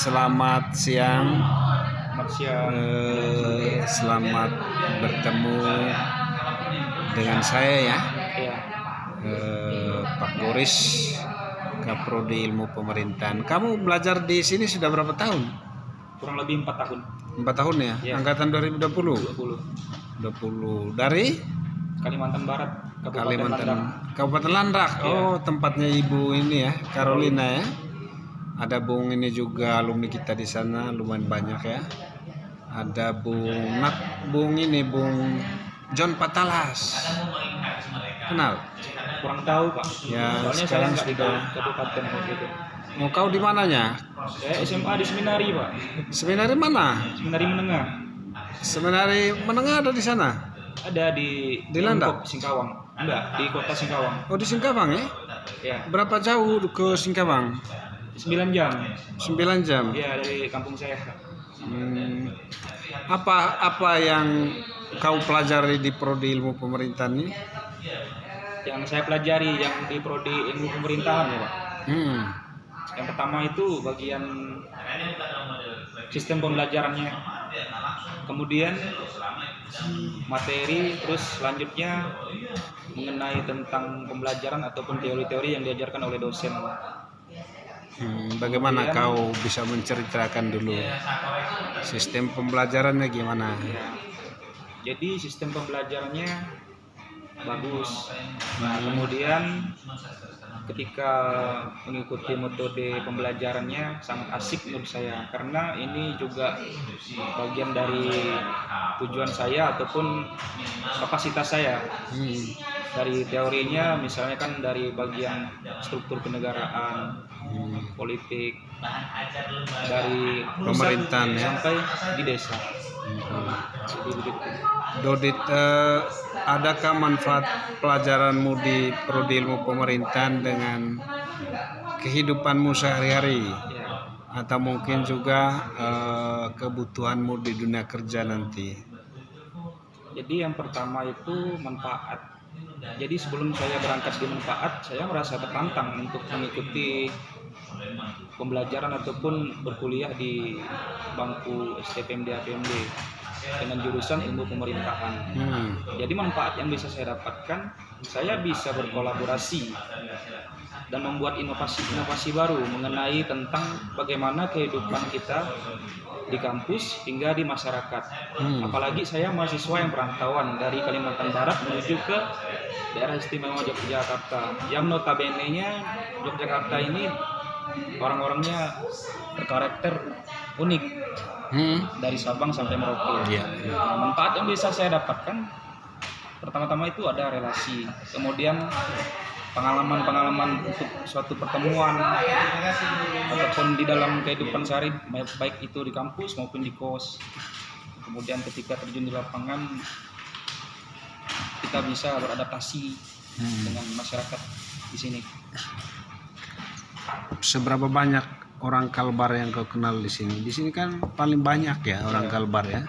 Selamat siang. Selamat bertemu dengan saya ya. Iya. Pak Boris, Kaprodi Ilmu Pemerintahan. Kamu belajar di sini sudah berapa tahun? Kurang lebih 4 tahun. 4 tahun ya? Iya. Angkatan 2020? 20. Dari Kalimantan Barat, Landak. Kabupaten Landak. Iya. Oh, tempatnya ibu ini ya, Carolina ya. Ada Bung ini juga alumni kita di sana, lumayan banyak ya. Ada Bung John Patalas. Kenal? Kurang tahu, Pak. Ya, Soalnya sekarang saya nggak di sudah. kabupaten gitu. Mau kau di mananya? Saya SMA di Seminari, Pak. Seminari mana? Seminari Menengah. Seminari menengah ada di sana? Ada di Landak? Lengkop, Singkawang. Enggak, di kota Singkawang. Oh, di Singkawang ya? Ya, Berapa jauh ke Singkawang? 9 jam. 9 jam. Ya, dari kampung saya. Apa yang kau pelajari di Prodi Ilmu Pemerintahan ini? Yang saya pelajari yang di Prodi Ilmu Pemerintahan ya, Pak. Yang pertama itu bagian sistem pembelajarannya, kemudian materi, terus selanjutnya mengenai tentang pembelajaran ataupun teori-teori yang diajarkan oleh dosen. Bagaimana kau bisa menceritakan dulu sistem pembelajarannya gimana? Jadi sistem pembelajarannya bagus. Nah, kemudian ketika mengikuti metode pembelajarannya sangat asik menurut saya, karena ini juga bagian dari tujuan saya ataupun kapasitas saya. Dari teorinya misalnya kan dari bagian struktur kenegaraan, politik, dari Pemerintahan ya. sampai di desa. Jadi begitu. Dodit, adakah manfaat pelajaranmu di Prodi Ilmu Pemerintahan dengan kehidupanmu sehari-hari? Ya. Atau mungkin juga kebutuhanmu di dunia kerja nanti? Jadi yang pertama itu manfaat. Jadi sebelum saya berangkat di manfaat, saya merasa tertantang untuk mengikuti pembelajaran ataupun berkuliah di bangku STPMD APMD dengan jurusan ilmu pemerintahan. Jadi manfaat yang bisa saya dapatkan, saya bisa berkolaborasi dan membuat inovasi baru mengenai tentang bagaimana kehidupan kita di kampus hingga di masyarakat. Apalagi saya mahasiswa yang perantauan dari Kalimantan Barat menuju ke daerah istimewa Yogyakarta, yang notabene-nya Yogyakarta ini orang-orangnya berkarakter unik, dari Sabang sampai Merauke. Nah, manfaat yang bisa saya dapatkan pertama-tama itu ada relasi, kemudian pengalaman untuk suatu pertemuan ataupun di dalam kehidupan sehari, baik itu di kampus maupun di kos. Kemudian ketika terjun di lapangan, kita bisa beradaptasi dengan masyarakat di sini. Seberapa banyak orang Kalbar yang kau kenal di sini? Di sini kan paling banyak ya orang Kalbar ya.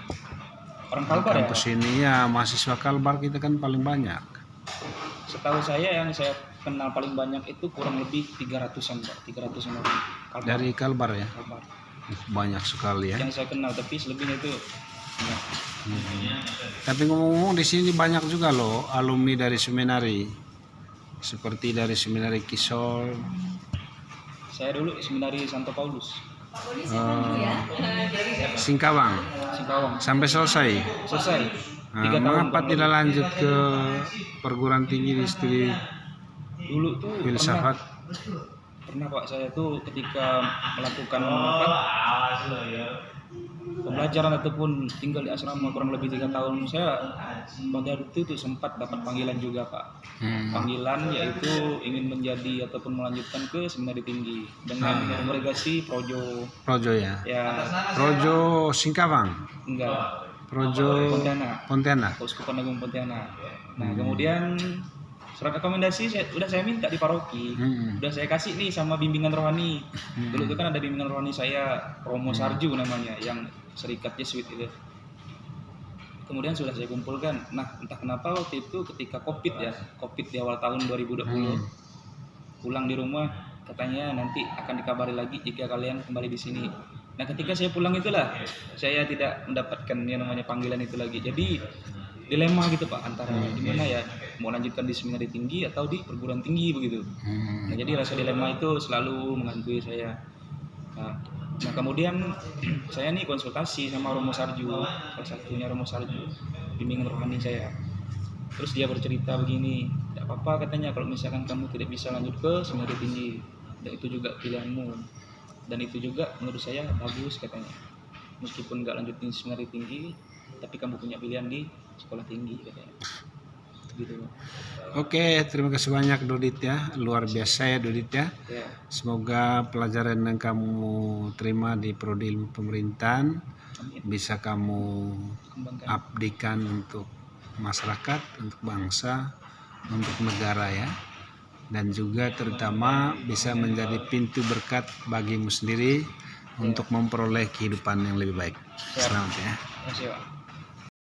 Orang Kalbar ya? Kampus ini ya mahasiswa Kalbar kita kan paling banyak. Setahu saya yang saya kenal paling banyak itu kurang lebih 300-an, Pak. 300-an orang Kalbar. Dari Kalbar ya? Kalbar. Banyak sekali ya. Yang saya kenal, tapi selebihnya itu enggak. Tapi ngomong-ngomong di sini banyak juga loh alumni dari Seminari. Seperti dari Seminari Kisol. Saya dulu Seminari Santo Paulus. Singkawang. Sampai selesai. Selesai. 3 tahun. Mengapa tidak lanjut ke perguruan tinggi di studi Dulu tuh filsafat? pernah Pak, saya tuh ketika melakukan pembelajaran ataupun tinggal di asrama kurang lebih 3 tahun, saya pada itu tuh sempat dapat panggilan juga, Pak. Panggilan yaitu ingin menjadi ataupun melanjutkan ke seminari tinggi dengan kongregasi Projo. Ya. Ya, Projo Singkawang. enggak. Projo Pontianak. Keuskupan Agung Pontianak. Nah, kemudian surat rekomendasi udah saya minta di paroki, udah saya kasih nih sama bimbingan rohani. Dulu itu kan ada bimbingan rohani saya, Romo Sarju namanya, yang serikat Jesuit itu. Kemudian sudah saya kumpulkan. Nah, entah kenapa waktu itu ketika COVID di awal tahun 2020, pulang di rumah katanya nanti akan dikabari lagi jika kalian kembali di sini. Nah ketika saya pulang itulah saya tidak mendapatkan yang namanya panggilan itu lagi. Jadi dilema gitu Pak antara gimana ya mau lanjutkan di seminari tinggi atau di perguruan tinggi begitu. Nah jadi rasa dilema itu selalu menghantui saya. Nah kemudian saya nih konsultasi sama Romo Sarju, salah satunya Romo Sarju, bimbingan rohani saya. Terus dia bercerita begini, tidak apa-apa katanya kalau misalkan kamu tidak bisa lanjut ke seminari tinggi, dan itu juga pilihanmu, dan itu juga menurut saya bagus katanya. Meskipun nggak lanjut di seminari tinggi, tapi kamu punya pilihan di sekolah tinggi katanya. Gitu. Oke, terima kasih banyak Dodit ya, luar biasa ya Dodit ya. Ya, Semoga pelajaran yang kamu terima di Prodi Ilmu Pemerintahan amin. bisa kamu Kembangkan. abdikan untuk masyarakat, untuk bangsa, untuk negara ya. Dan juga terutama bisa menjadi pintu berkat bagimu sendiri untuk memperoleh kehidupan yang lebih baik. Selamat ya. Terima kasih Pak.